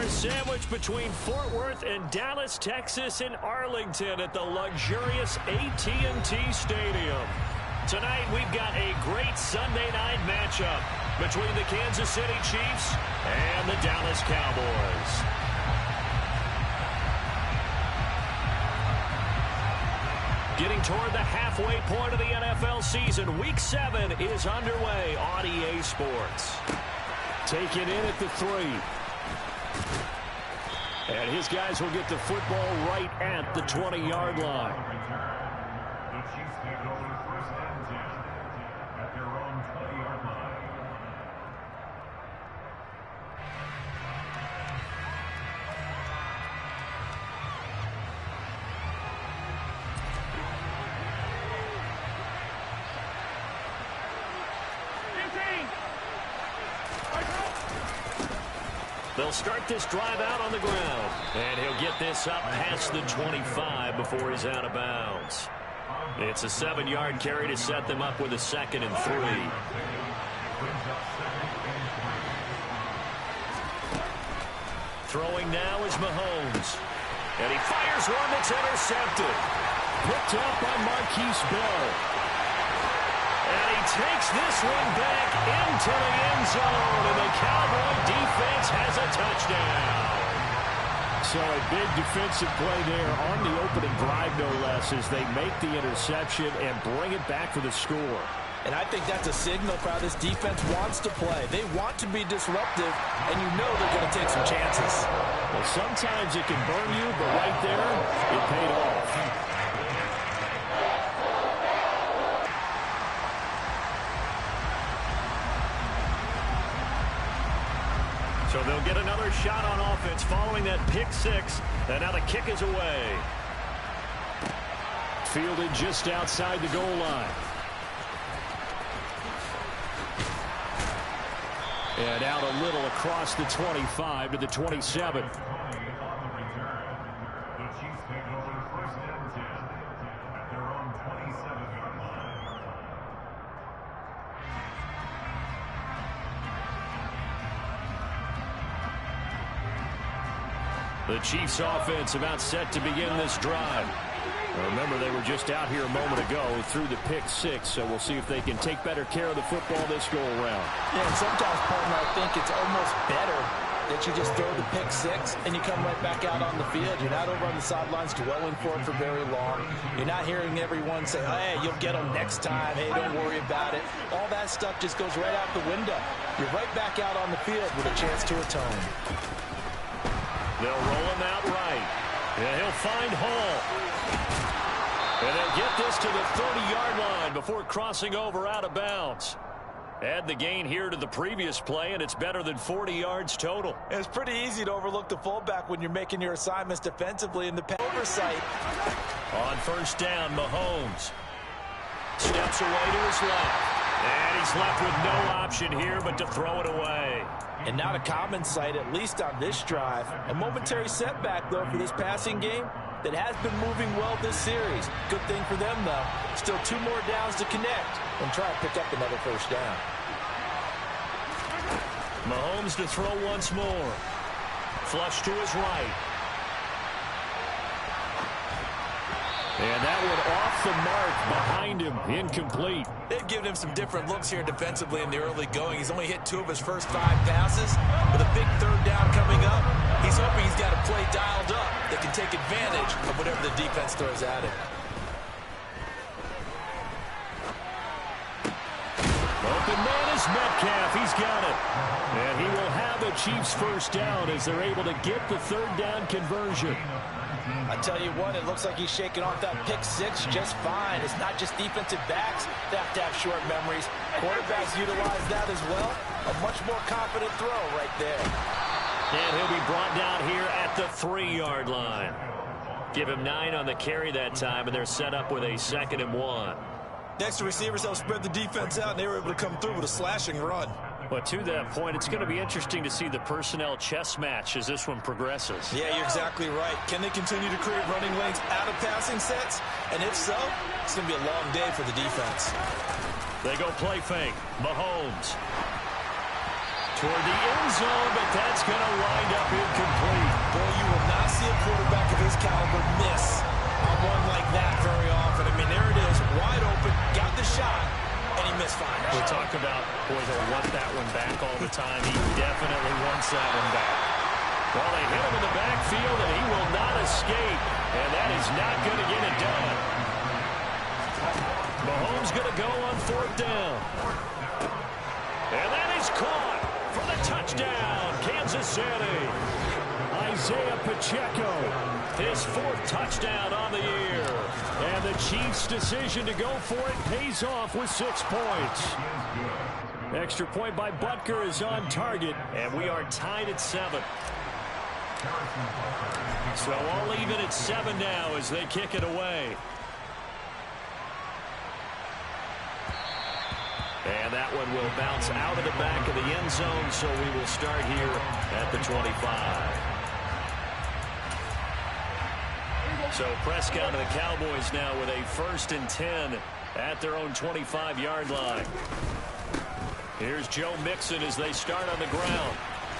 Sandwiched between Fort Worth and Dallas, Texas, and Arlington at the luxurious AT&T Stadium. Tonight, we've got a great Sunday night matchup between the Kansas City Chiefs and the Dallas Cowboys. Getting toward the halfway point of the NFL season, Week 7 is underway on EA Sports. Taken in at the 3. And his guys will get the football right at the 20-yard line. The Chiefs take over first and 10 at their own 20-yard line. They'll start this drive out on the ground. And he'll get this up past the 25 before he's out of bounds. It's a 7-yard carry to set them up with a 2nd and 3. Throwing now is Mahomes. And he fires one that's intercepted. Picked up by Marquise Bell. And he takes this one back into the end zone, and the Cowboy defense has a touchdown. So a big defensive play there on the opening drive, no less, as they make the interception and bring it back for the score. And I think that's a signal for how this defense wants to play. They want to be disruptive, and you know they're going to take some chances. Well, sometimes it can burn you, but right there, it paid off. So they'll get another shot on offense following that pick 6. And now the kick is away. Fielded just outside the goal line. And out a little across the 25 to the 27. The Chiefs offense about set to begin this drive. Remember, they were just out here a moment ago through the pick 6, so we'll see if they can take better care of the football this go-around. Yeah, and sometimes, partner, I think it's almost better that you just throw the pick 6 and you come right back out on the field. You're not over on the sidelines dwelling for it for very long. You're not hearing everyone say, hey, you'll get them next time. Hey, don't worry about it. All that stuff just goes right out the window. You're right back out on the field with a chance to atone. They'll roll him out right. And he'll find Hall. And they'll get this to the 30-yard line before crossing over out of bounds. Add the gain here to the previous play, and it's better than 40 yards total. It's pretty easy to overlook the fullback when you're making your assignments defensively in the oversight. On first down, Mahomes steps away to his left. And he's left with no option here but to throw it away. And not a common sight, at least on this drive. A momentary setback, though, for this passing game that has been moving well this series. Good thing for them, though. Still 2 more downs to connect and try to pick up another first down. Mahomes to throw once more. Flush to his right. And that one off the mark behind him. Incomplete. They've given him some different looks here defensively in the early going. He's only hit 2 of his first 5 passes. With a big 3rd down coming up, he's hoping he's got a play dialed up that can take advantage of whatever the defense throws at him. Open man is Metcalf. He's got it. And he will have a Chiefs first down as they're able to get the 3rd down conversion. I tell you what, it looks like he's shaking off that pick 6 just fine. It's not just defensive backs that have to have short memories. Quarterbacks utilize that as well. A much more confident throw right there. And he'll be brought down here at the 3-yard line. Give him 9 on the carry that time, and they're set up with a 2nd and 1. Next, the receivers help spread the defense out, and they were able to come through with a slashing run. But to that point, it's going to be interesting to see the personnel chess match as this one progresses. Yeah, you're exactly right. Can they continue to create running lanes out of passing sets? And if so, it's going to be a long day for the defense. They go play fake. Mahomes toward the end zone, but that's going to wind up incomplete. Boy, you will not see a quarterback of his caliber miss on one like that very often. I mean, there it is, wide open, got the shot, and he misfires. We talk about, boy, they'll want that one back all the time. He definitely wants that one back. Well, they hit him in the backfield, and he will not escape, and that is not going to get it done. Mahomes going to go on 4th down. And that is caught for the touchdown, Kansas City. Isaiah Pacheco, his 4th touchdown on the year. And the Chiefs' decision to go for it pays off with 6 points. Extra point by Butker is on target, and we are tied at 7. So all even at 7 now as they kick it away. And that one will bounce out of the back of the end zone, so we will start here at the 25. So Prescott and the Cowboys now with a 1st and 10 at their own 25-yard line. Here's Joe Mixon as they start on the ground.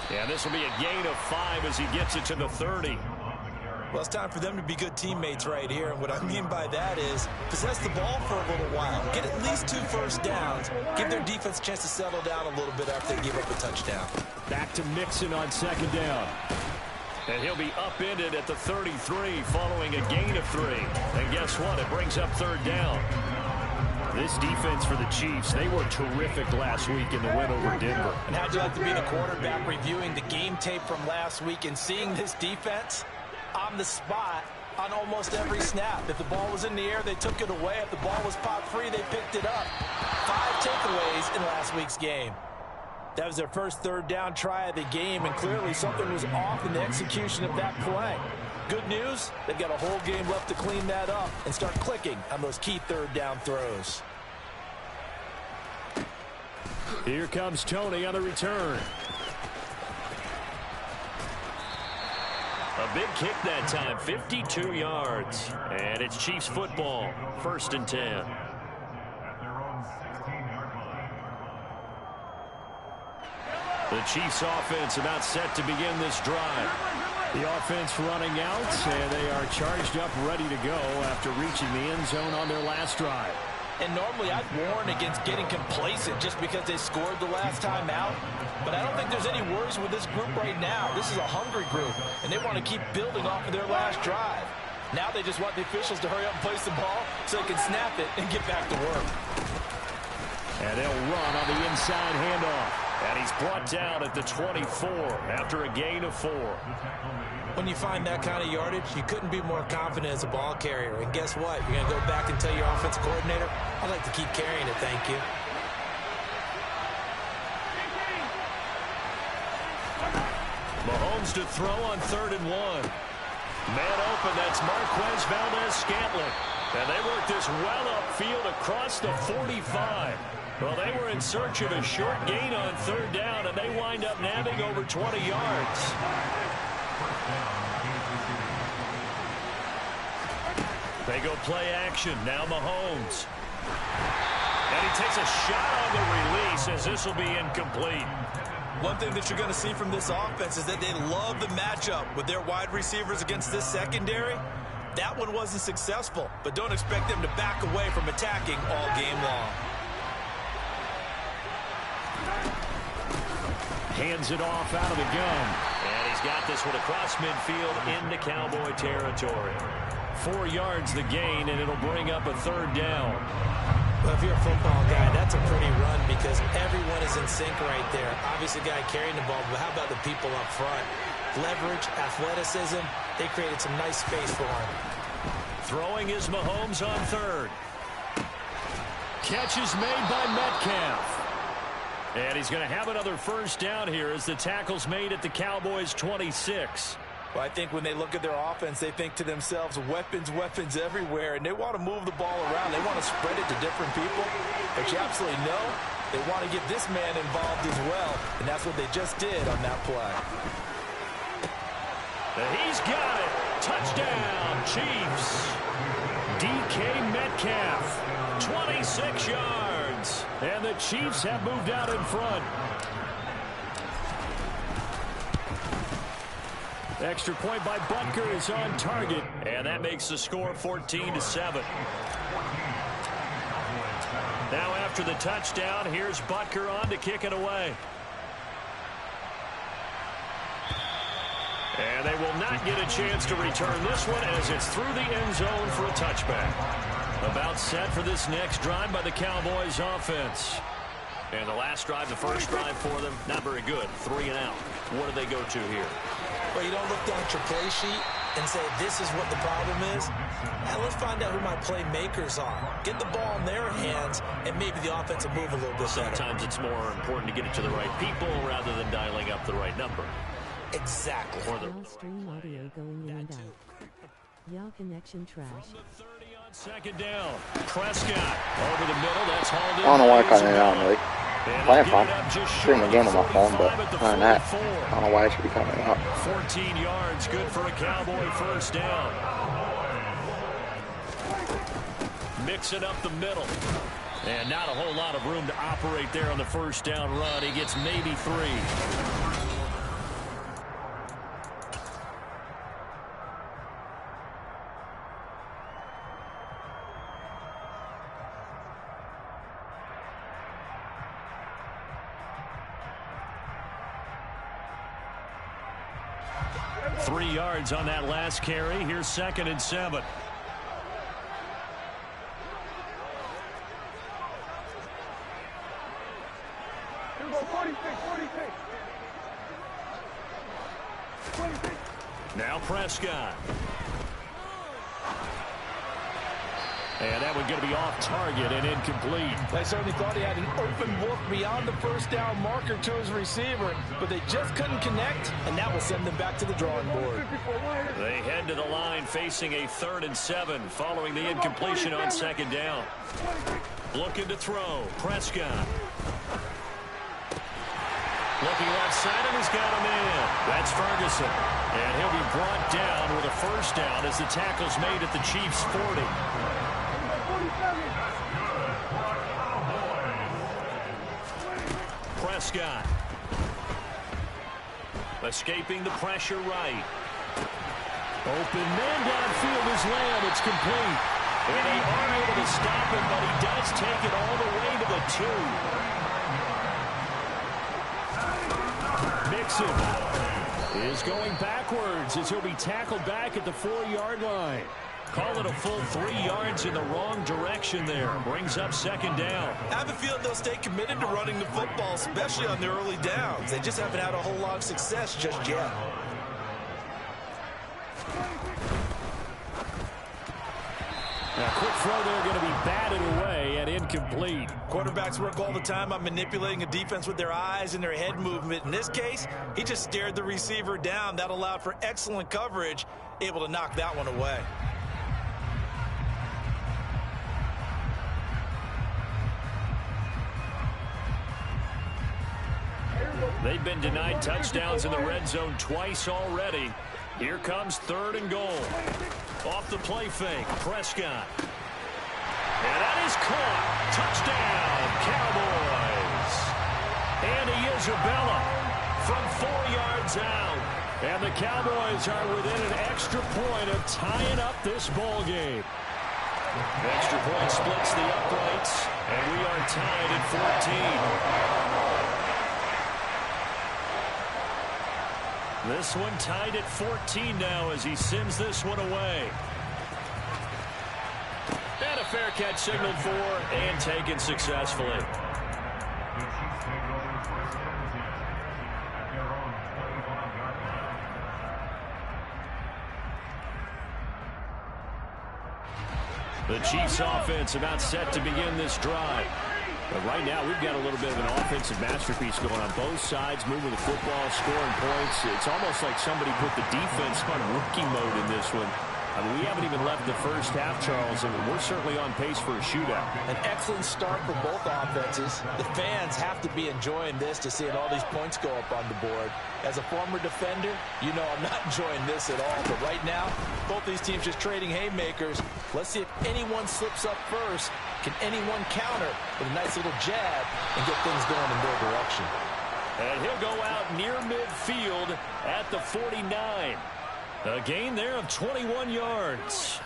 And this will be a gain of 5 as he gets it to the 30. Well, it's time for them to be good teammates right here. And what I mean by that is possess the ball for a little while. Get at least 2 first downs. Give their defense a chance to settle down a little bit after they give up a touchdown. Back to Mixon on 2nd down. And he'll be upended at the 33 following a gain of 3. And guess what? It brings up 3rd down. This defense for the Chiefs, they were terrific last week in the win over Denver. And how'd you like to be the quarterback reviewing the game tape from last week and seeing this defense on the spot on almost every snap? If the ball was in the air, they took it away. If the ball was popped free, they picked it up. 5 takeaways in last week's game. That was their first 3rd down try of the game, and clearly something was off in the execution of that play. Good news, they've got a whole game left to clean that up and start clicking on those key 3rd down throws. Here comes Tony on the return. A big kick that time, 52 yards. And it's Chiefs football, 1st and 10. At their own 16-yard line. The Chiefs offense about set to begin this drive. The offense running out, and they are charged up, ready to go after reaching the end zone on their last drive. And normally I'd warn against getting complacent just because they scored the last time out. But I don't think there's any worries with this group right now. This is a hungry group, and they want to keep building off of their last drive. Now they just want the officials to hurry up and place the ball so they can snap it and get back to work. And they'll run on the inside handoff. And he's brought down at the 24 after a gain of 4. When you find that kind of yardage, you couldn't be more confident as a ball carrier. And guess what? You're going to go back and tell your offensive coordinator, I'd like to keep carrying it, thank you. Mahomes to throw on 3rd and 1. Man open, that's Marquez Valdez-Scantling. And they work this well upfield across the 45. Well, they were in search of a short gain on 3rd down, and they wind up nabbing over 20 yards. They go play action. Now Mahomes. And he takes a shot on the release as this will be incomplete. One thing that you're going to see from this offense is that they love the matchup with their wide receivers against this secondary. That one wasn't successful, but don't expect them to back away from attacking all game long. Hands it off out of the gun. And he's got this one across midfield into Cowboy territory. 4 yards the gain, and it'll bring up a 3rd down. Well, if you're a football guy, that's a pretty run because everyone is in sync right there. Obviously, the guy carrying the ball, but how about the people up front? Leverage, athleticism, they created some nice space for him. Throwing is Mahomes on 3rd. Catch is made by Metcalf. And he's going to have another 1st down here as the tackle's made at the Cowboys' 26. Well, I think when they look at their offense, they think to themselves, weapons, weapons everywhere, and they want to move the ball around. They want to spread it to different people. But you absolutely know they want to get this man involved as well, and that's what they just did on that play. And he's got it. Touchdown, Chiefs. DK Metcalf, 26 yards. And the Chiefs have moved out in front. Extra point by Butker is on target, and that makes the score 14-7. Now after the touchdown, here's Butker on to kick it away. And they will not get a chance to return this one as it's through the end zone for a touchback. About set for this next drive by the Cowboys offense. And the last drive, the first drive for them, not very good. 3 and out. What do they go to here? Well, you don't look down at your play sheet and say, this is what the problem is. Now, let's find out who my playmakers are. Get the ball in their hands, and maybe the offense will move a little bit better. Sometimes it's more important to get it to the right people rather than dialing up the right number. Exactly. Y'all stream audio going in and out. Y'all connection trash. From the 30 on second down. Prescott over the middle. That's hauled in. I don't know why I cut it out, really. Playing fine. Stream the game on my phone, but other than that, I don't know why I should be cutting it out. 14 yards, good for a Cowboy first down. Mix it up the middle. And not a whole lot of room to operate there on the first down run. He gets maybe 3. 3 yards on that last carry. Here's 2nd and 7. Now Prescott. And that one going to be off target and incomplete. They certainly thought he had an open look beyond the first down marker to his receiver, but they just couldn't connect, and that will send them back to the drawing board. They head to the line facing a 3rd and 7 following the incompletion on 2nd down. Looking to throw. Prescott. Looking left side, and he's got him in. That's Ferguson. And he'll be brought down with a first down as the tackle's made at the Chiefs' 40. Prescott. Escaping the pressure right. Open man downfield is Lamb. It's complete. And they aren't able to stop him, but he does take it all the way to the 2. Mixon is going backwards as he'll be tackled back at the 4-yard line. Call it a full 3 yards in the wrong direction there. Brings up 2nd down. I have a feeling they'll stay committed to running the football, especially on their early downs. They just haven't had a whole lot of success just yet. Now, quick throw there going to be batted away and incomplete. Quarterbacks work all the time on manipulating a defense with their eyes and their head movement. In this case, he just stared the receiver down. That allowed for excellent coverage, able to knock that one away. They've been denied touchdowns in the red zone twice already. Here comes 3rd and goal. Off the play fake, Prescott. And that is caught. Touchdown, Cowboys. Andy Isabella from 4 yards out. And the Cowboys are within an extra point of tying up this ball game. Extra point splits the uprights, and we are tied at 14. This one tied at 14 now as he sends this one away. And a fair catch signaled for and taken successfully. The Chiefs offense about set to begin this drive. But right now, we've got a little bit of an offensive masterpiece going on both sides, moving the football, scoring points. It's almost like somebody put the defense on rookie mode in this one. I mean, we haven't even left the first half, Charles, and we're certainly on pace for a shootout. An excellent start for both offenses. The fans have to be enjoying this to seeing all these points go up on the board. As a former defender, you know I'm not enjoying this at all. But right now, both these teams just trading haymakers. Let's see if anyone slips up first. Can anyone counter with a nice little jab and get things going in their direction? And he'll go out near midfield at the 49. A gain there of 21 yards.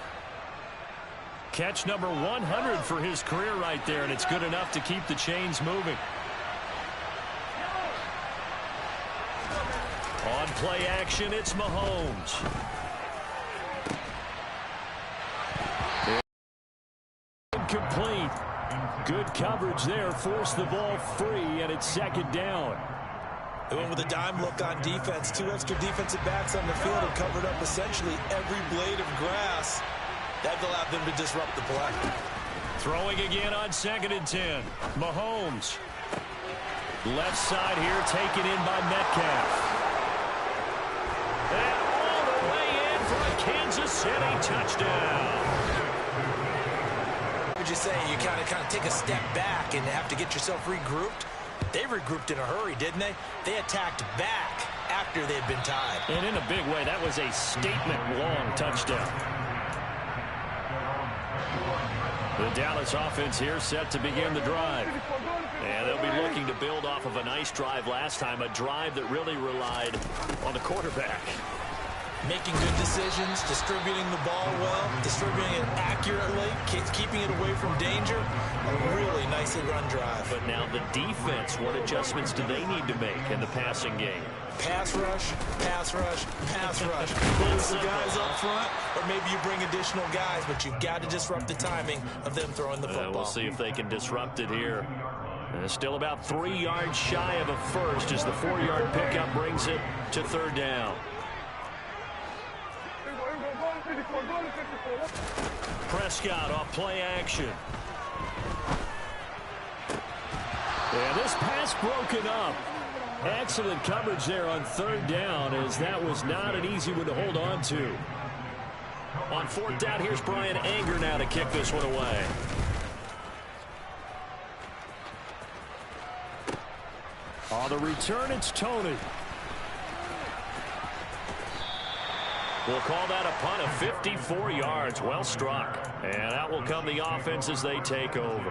Catch number 100 for his career right there, and it's good enough to keep the chains moving. On play action, it's Mahomes. Incomplete. Good coverage there. Forced the ball free, and it's second down. They went with a dime look on defense. 2 extra defensive backs on the field and covered up essentially every blade of grass. That allowed them to disrupt the play. Throwing again on 2nd and 10. Mahomes. Left side here taken in by Metcalf. And all the way in for a Kansas City touchdown. What would you say? You kind of take a step back and have to get yourself regrouped? They regrouped in a hurry, didn't they? They attacked back after they'd been tied. And in a big way, that was a statement-long touchdown. The Dallas offense here set to begin the drive. And they'll be looking to build off of a nice drive last time, a drive that really relied on the quarterback. Making good decisions, distributing the ball well, distributing it accurately, keeping it away from danger. A really nicely run drive. But now the defense, what adjustments do they need to make in the passing game? Pass rush, pass rush, pass rush. Close the guys up front, or maybe you bring additional guys, but you've got to disrupt the timing of them throwing the football. We'll see if they can disrupt it here. Still about 3 yards shy of a first as the 4-yard pickup brings it to 3rd down. Prescott off play action. And this pass broken up. Excellent coverage there on 3rd down, as that was not an easy one to hold on to. On 4th down, here's Brian Anger now to kick this one away. On the return, it's Tony. We'll call that a punt of 54 yards. Well struck. And out will come the offense as they take over.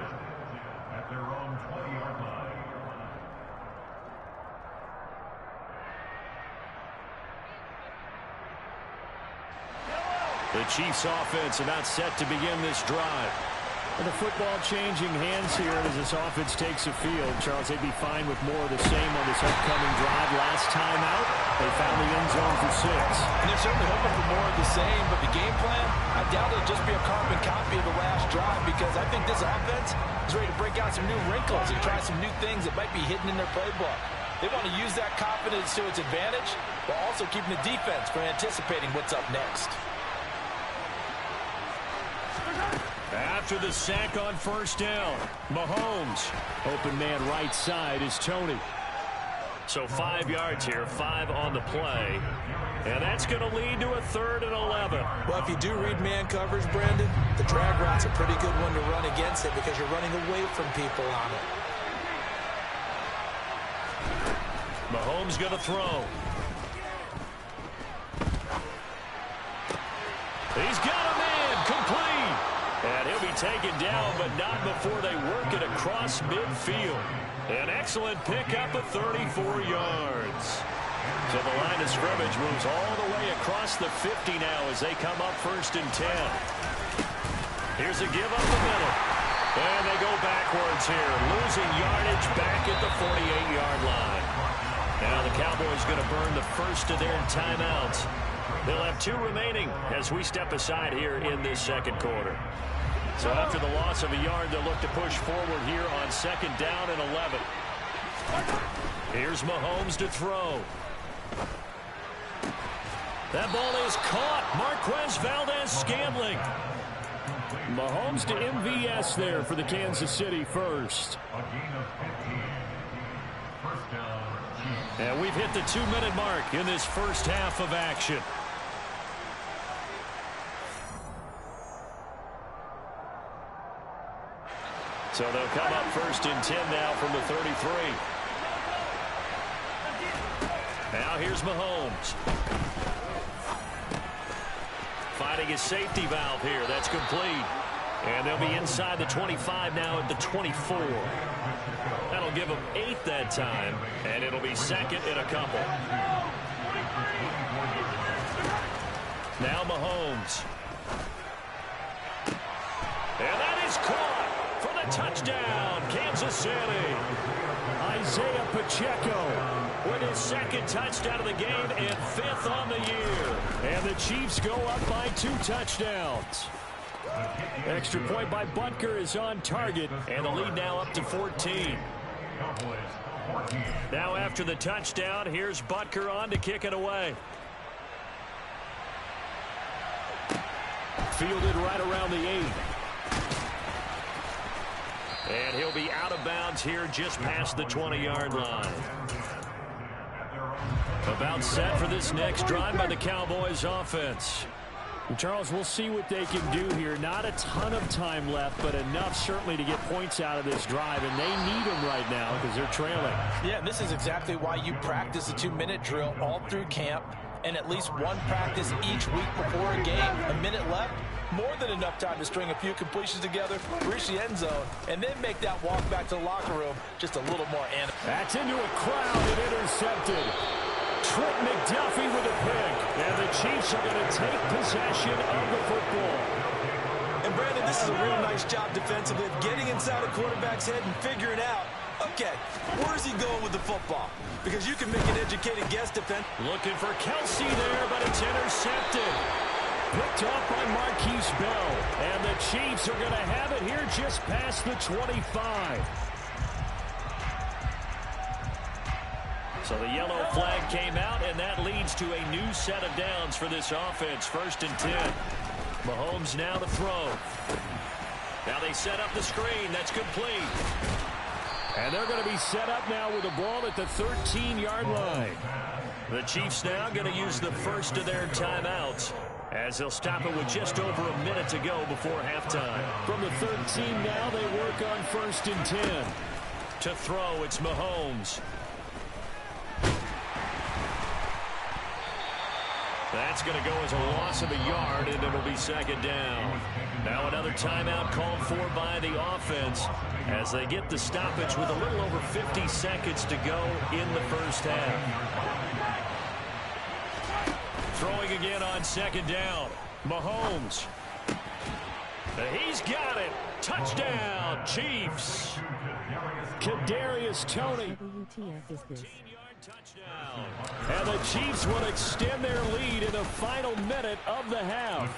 At their own 20-yard line. The Chiefs offense about set to begin this drive. And the football changing hands here as this offense takes the field. Charles, they'd be fine with more of the same on this upcoming drive. Last time out, they found the end zone for 6. And they're certainly hoping for more of the same, but the game plan, I doubt it'll just be a carbon copy of the last drive, because I think this offense is ready to break out some new wrinkles and try some new things that might be hidden in their playbook. They want to use that confidence to its advantage, while also keeping the defense from anticipating what's up next. After the sack on 1st down, Mahomes. Open man right side is Tony. So 5 yards here, 5 on the play. And that's going to lead to a 3rd and 11. Well, if you do read man coverage, Brandon, the drag route's a pretty good one to run against it because you're running away from people on it. Mahomes going to throw. He's got a man, complete. And he'll be taken down, but not before they work it across midfield. An excellent pickup of 34 yards. So the line of scrimmage moves all the way across the 50 now as they come up 1st and 10. Here's a give up the middle. And they go backwards here, losing yardage back at the 48-yard line. Now the Cowboys going to burn the first of their timeouts. They'll have 2 remaining as we step aside here in this 2nd quarter. So after the loss of a yard, they'll look to push forward here on 2nd down and 11. Here's Mahomes to throw. That ball is caught. Marquez Valdez-Scantling. Mahomes to MVS there for the Kansas City first. A gain of 15. 1st down, Chiefs. And we've hit the 2-minute mark in this first half of action. So they'll come up 1st and 10 now from the 33. Now here's Mahomes. Finding his safety valve here. That's complete. And they'll be inside the 25 now at the 24. That'll give them 8 that time, and it'll be second in a couple. Now Mahomes. And that is caught for the touchdown, Kansas City. Isaiah Pacheco with his second touchdown of the game and 5th on the year. And the Chiefs go up by 2 touchdowns. Extra point by Butker is on target, and the lead now up to 14. Now after the touchdown, here's Butker on to kick it away. Fielded right around the 8. And he'll be out of bounds here just past the 20-yard line. About set for this next drive by the Cowboys offense. Charles, we'll see what they can do here. Not a ton of time left, but enough certainly to get points out of this drive, and they need them right now because they're trailing. Yeah, this is exactly why you practice a 2-minute drill all through camp and at least one practice each week before a game. A minute left, more than enough time to string a few completions together, reach the end zone, and then make that walk back to the locker room just a little more animated. That's into a crowd and intercepted. Trent McDuffie with a pick, and the Chiefs are going to take possession of the football. And Brandon, this is a real nice job defensively of getting inside a quarterback's head and figuring out, okay, where's he going with the football? Because you can make an educated guess defense. Looking for Kelsey there, but it's intercepted. Picked off by Marquise Bell, and the Chiefs are going to have it here just past the 25. So the yellow flag came out, and that leads to a new set of downs for this offense. 1st and 10. Mahomes now to throw. Now they set up the screen. That's complete. And they're going to be set up now with the ball at the 13-yard line. The Chiefs now going to use the first of their timeouts, as they'll stop it with just over a minute to go before halftime. From the 13 now, they work on 1st and 10. To throw, it's Mahomes. That's going to go as a loss of a yard, and it'll be 2nd down. Now another timeout called for by the offense as they get the stoppage with a little over 50 seconds to go in the first half. Throwing again on 2nd down. Mahomes. He's got it. Touchdown, Chiefs. Kadarius Toney. WTF is this? Touchdown. And the Chiefs will extend their lead in the final minute of the half.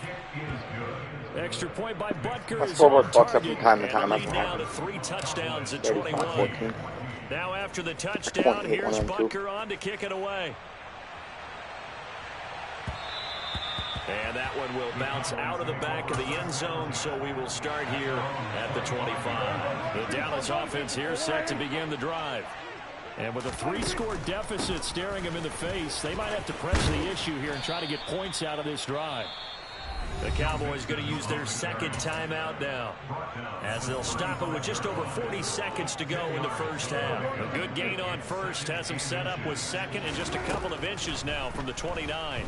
Extra point by Butker. My scoreboard bucks up from time to time. That's what Now to happens. 3 touchdowns at 21. Now after the touchdown, here's Butker on to kick it away. And that one will bounce out of the back of the end zone, so we will start here at the 25. The Dallas offense here set to begin the drive. And with a 3-score deficit staring them in the face, they might have to press the issue here and try to get points out of this drive. The Cowboys going to use their 2nd timeout now, as they'll stop it with just over 40 seconds to go in the first half. A good gain on first has them set up with 2nd and just a couple of inches now from the 29.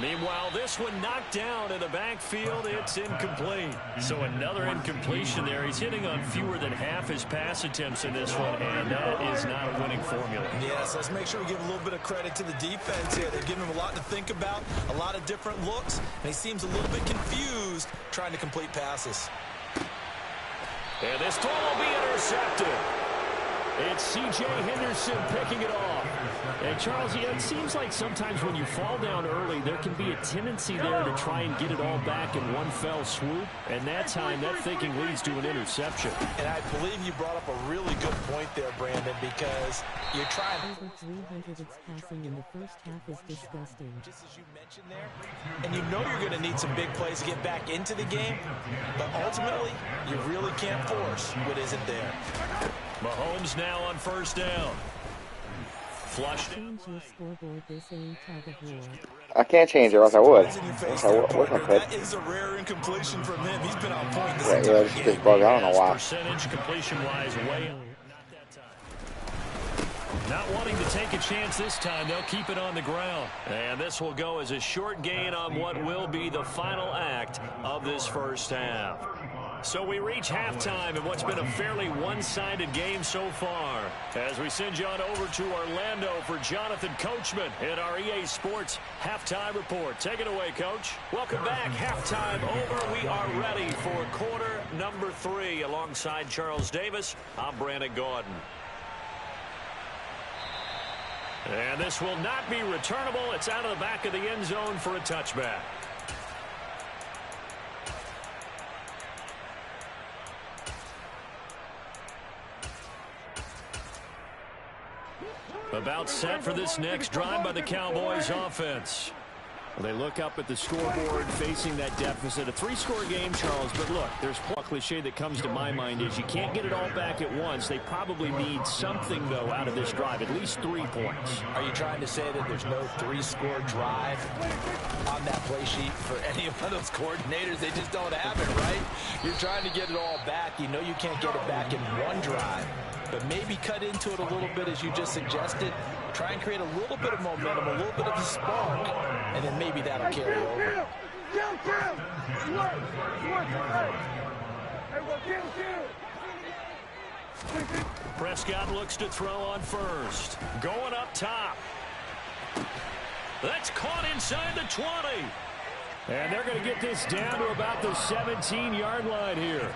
Meanwhile, this one knocked down in the backfield. It's incomplete. So another incompletion there. He's hitting on fewer than half his pass attempts in this one, and that is not a winning formula. Yes, let's make sure we give a little bit of credit to the defense here. They're giving him a lot to think about, a lot of different looks, and he seems a little bit confused trying to complete passes. And this throw will be intercepted. It's C.J. Henderson picking it off. And, Charles, it seems like sometimes when you fall down early, there can be a tendency there to try and get it all back in one fell swoop. And that time, that thinking leads to an interception. And I believe you brought up a really good point there, Brandon, because you're trying Over 300 its passing in the first half is disgusting. just as you mentioned there, and you know you're going to need some big plays to get back into the game, but ultimately, you really can't force what isn't there. Mahomes now on 1st down. Flushed. Change your scoreboard. This ain't tug of war. I can't change it, or else I would. Eyes in your face Yes, I there, would. Of course I partner. could. That is a rare incompletion from him. He's been on point this Yeah, entire it's game. just bug. I don't know why. Percentage completion-wise way up. Not wanting to take a chance this time, they'll keep it on the ground. And this will go as a short gain on what will be the final act of this first half. So we reach halftime in what's been a fairly one-sided game so far. As we send you on over to Orlando for Jonathan Coachman in our EA Sports Halftime Report. Take it away, Coach. Welcome back. Halftime over. We are ready for quarter number 3. Alongside Charles Davis, I'm Brandon Gaudin. And this will not be returnable. It's out of the back of the end zone for a touchback. About set for this next drive by the Cowboys offense. Well, they look up at the scoreboard facing that deficit. A 3-score game, Charles, but look, there's a cliche that comes to my mind is you can't get it all back at once. They probably need something, though, out of this drive, at least 3 points. Are you trying to say that there's no 3-score drive on that play sheet for any of those coordinators? They just don't have it, right? You're trying to get it all back. You know you can't get it back in one drive, but maybe cut into it a little bit as you just suggested. Try and create a little bit of momentum, a little bit of a spark, and then maybe that'll carry over. Prescott looks to throw on first. Going up top. That's caught inside the 20. And they're going to get this down to about the 17-yard line here.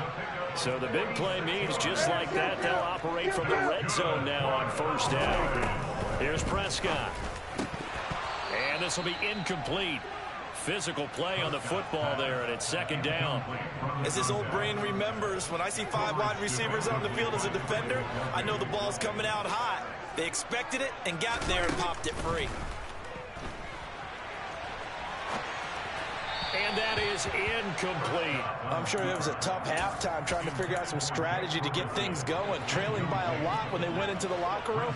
So the big play means just like that, they'll operate from the red zone now on first down. Here's Prescott. And this will be incomplete. Physical play on the football there, and it's second down. As this old brain remembers, when I see 5 wide receivers on the field as a defender, I know the ball's coming out hot. They expected it and got there and popped it free. And that is incomplete. I'm sure it was a tough halftime trying to figure out some strategy to get things going. Trailing by a lot when they went into the locker room.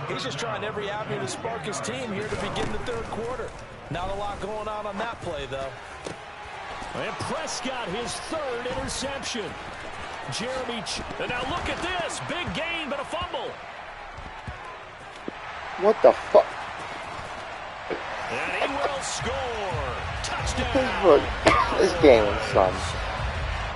He's just trying every avenue to spark his team here to begin the third quarter. Not a lot going on that play, though. And Prescott, his 3rd interception. And now look at this. Big gain, but a fumble. What the fuck? And he will score. Touchdown. This game is some.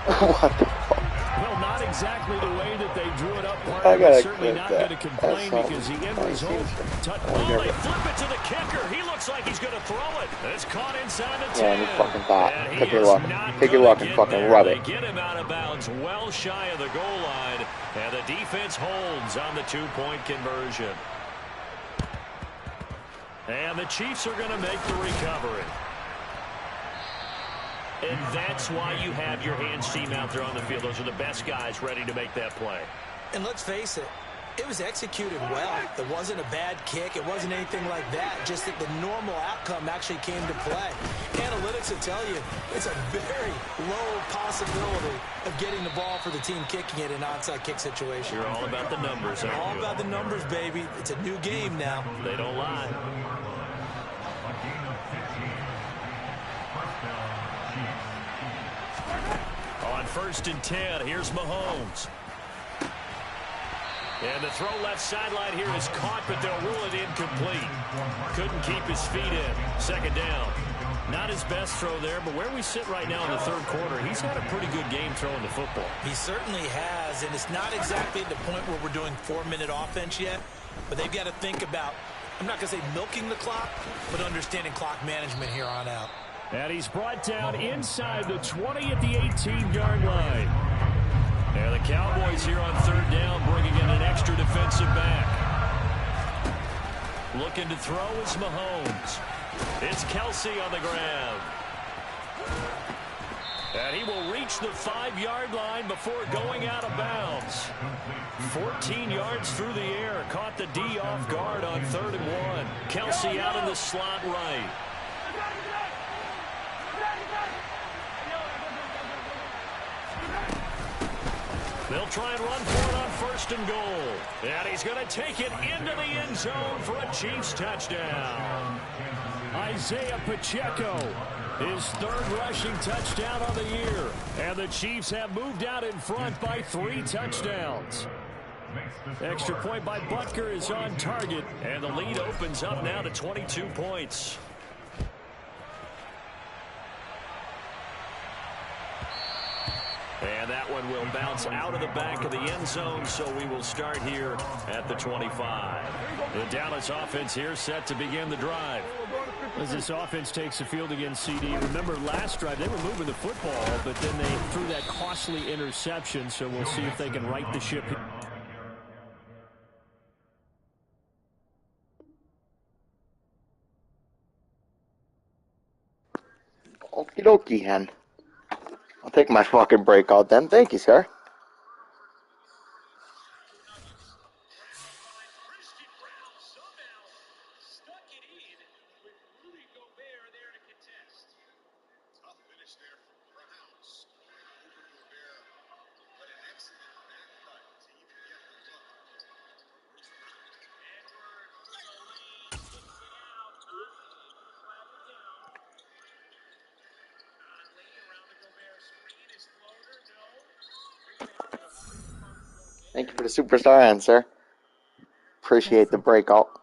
What the fuck? Well, not exactly the way that they drew it up. I gotta certainly not going to complain because the end result. Oh, they flip it to the kicker. He looks like he's going to throw it. It's caught inside the 10. Yeah, you fucking thought. Take your luck and fucking rub it. They get him out of bounds well shy of the goal line. And the defense holds on the 2-point conversion. And the Chiefs are going to make the recovery. And that's why you have your hands team out there on the field. Those are the best guys ready to make that play. And let's face it, it was executed well. It wasn't a bad kick. It wasn't anything like that. Just that the normal outcome actually came to play. Analytics will tell you it's a very low possibility of getting the ball for the team kicking it in an onside kick situation. You're all about the numbers, aren't you? All about the numbers, baby. It's a new game now. They don't lie. On 1st and 10, here's Mahomes. And the throw left sideline here is caught, but they'll rule it incomplete. Couldn't keep his feet in. Second down. Not his best throw there, but where we sit right now in the third quarter, he's had a pretty good game throwing the football. He certainly has, and it's not exactly at the point where we're doing 4-minute offense yet, but they've got to think about, I'm not going to say milking the clock, but understanding clock management here on out. And he's brought down inside the 20 at the 18-yard line. And the Cowboys here on third down bringing in an extra defensive back. Looking to throw is Mahomes. It's Kelsey on the ground. And he will reach the 5-yard line before going out of bounds. 14 yards through the air. Caught the D off guard on 3rd and 1. Kelsey out in the slot right. They'll try and run for it on 1st and goal. And he's going to take it into the end zone for a Chiefs touchdown. Isaiah Pacheco, his 3rd rushing touchdown on the year. And the Chiefs have moved out in front by 3 touchdowns. Extra point by Butker is on target, and the lead opens up now to 22 points. And that one will bounce out of the back of the end zone, so we will start here at the 25. The Dallas offense here set to begin the drive. As this offense takes the field against CD, remember last drive they were moving the football, but then they threw that costly interception, so we'll see if they can right the ship here. Okie dokie, hen. I'll take my fucking break out then. Thank you, sir. Thank you for the superstar answer. Appreciate the breakout.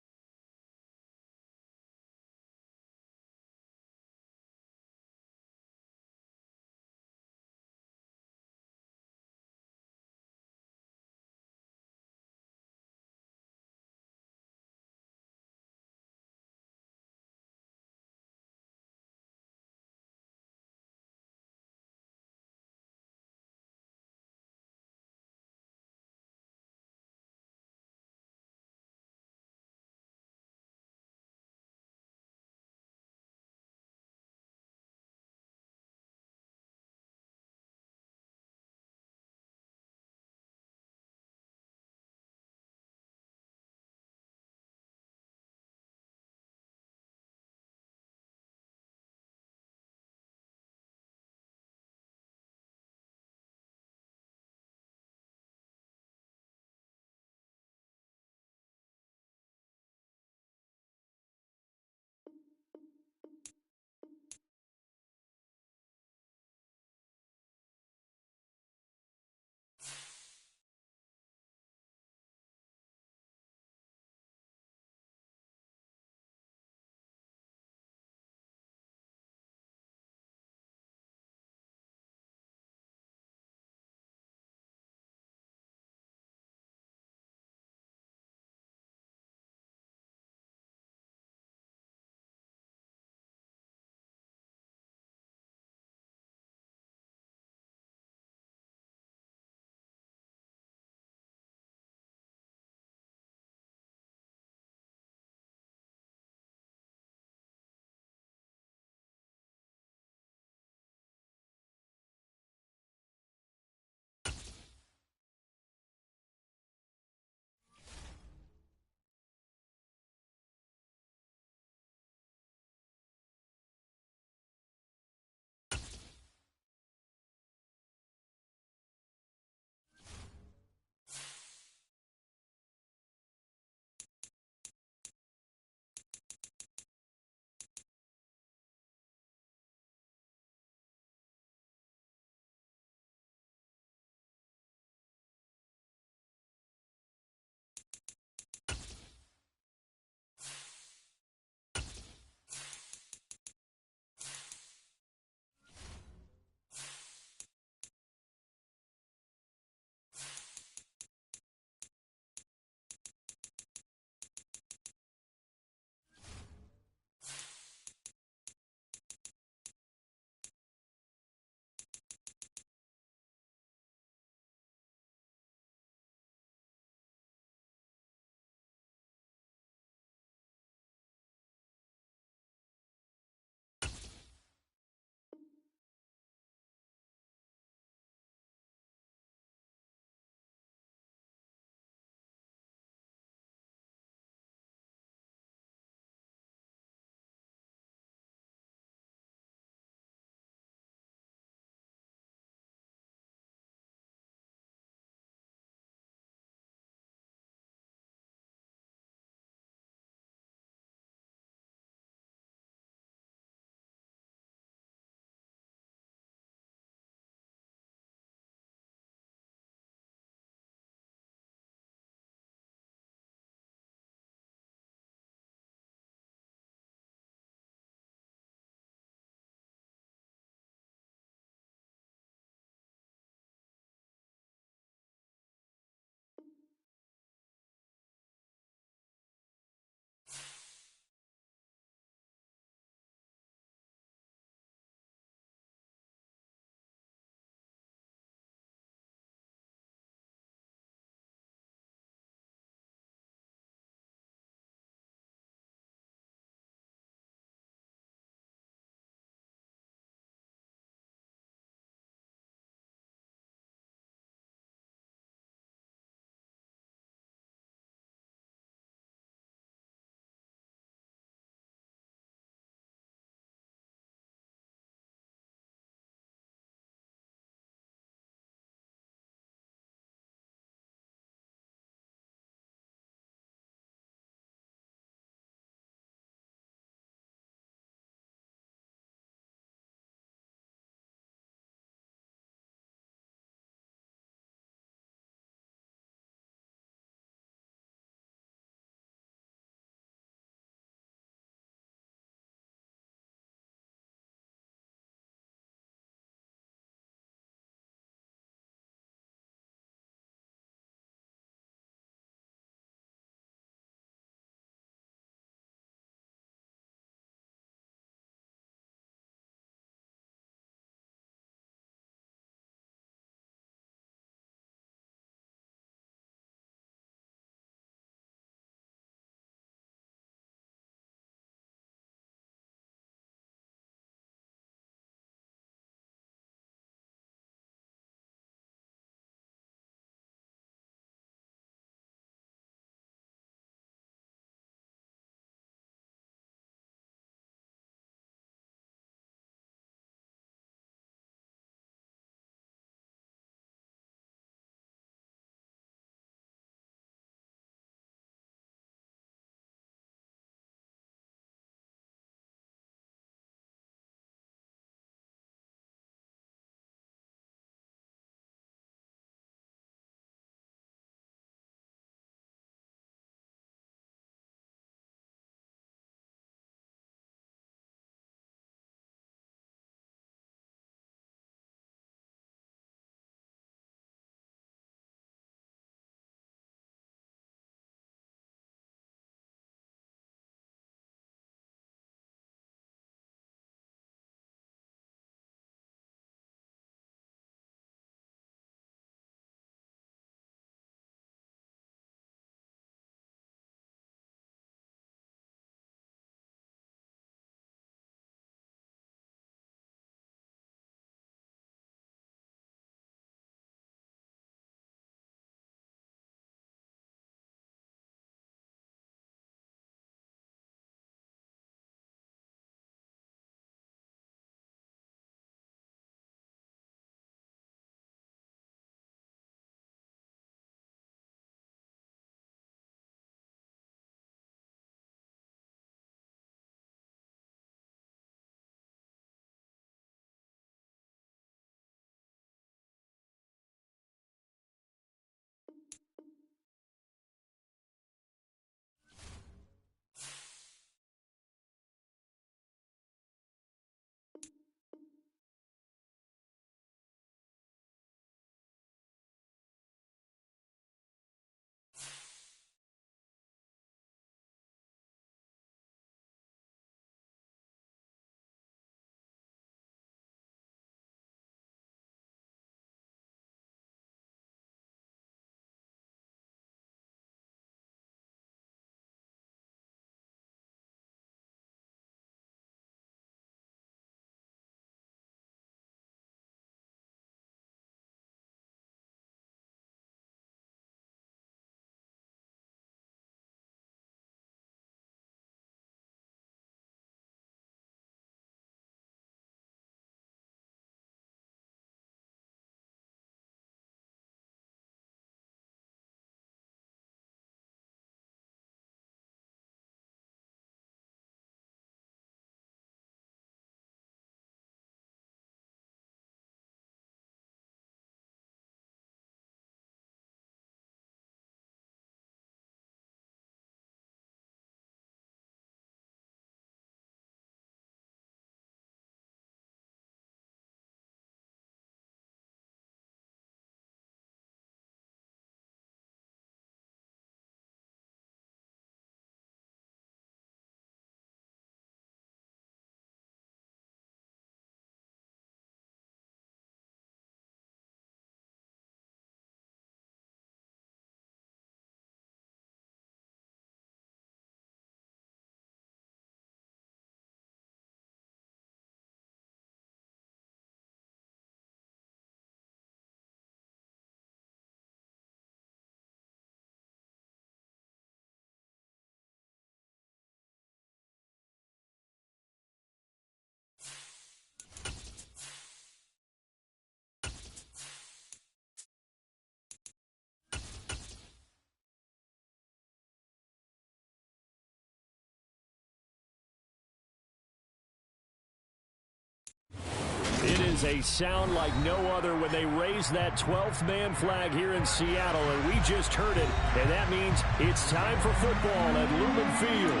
is a sound like no other when they raise that 12th man flag here in Seattle, and we just heard it, and that means it's time for football at Lumen Field.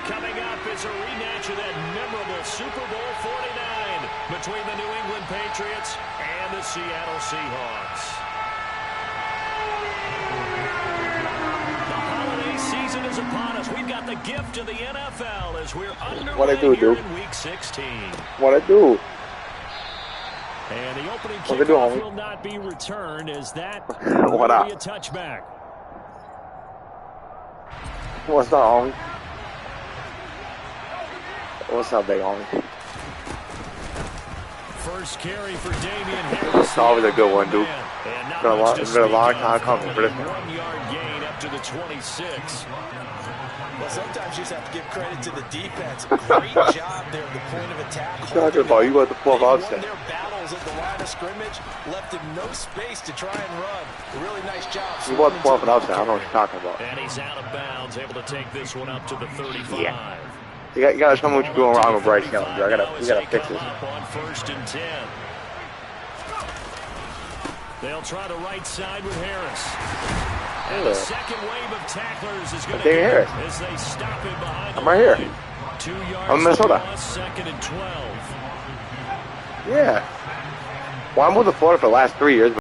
Coming up is a rematch of that memorable Super Bowl 49 between the New England Patriots and the Seattle Seahawks. The holiday season is upon us. We've got the gift of the NFL as we're underway here in Week 16. What I do? And the opening kickoff will not be returned as that will be a touchback. What's up, homie? What's up, big homie? First carry for Damian Harris. It's always a good one, dude. It's been a long time coming for this one. 1 yard gain up to the 26. Well, sometimes you just have to give credit to the defense. Great job there at the point of attack. Talking about you got the 12 outside. Their battles at the line of scrimmage left him no space to try and run. A really nice job. You got the 12 outside. I don't know what you're talking about. And he's out of bounds, able to take this one up to the 35. Yeah. You gotta tell me what you're doing wrong with Bryce Young. We gotta fix this. On 1st and 10. They'll try the right side with Harris. And the second wave of tacklers is going to get as they stop him behind. I'm right here. 2 yards. I'm in Minnesota. 2nd and 12. Yeah. Well, I'm with the Florida for the last 3 years.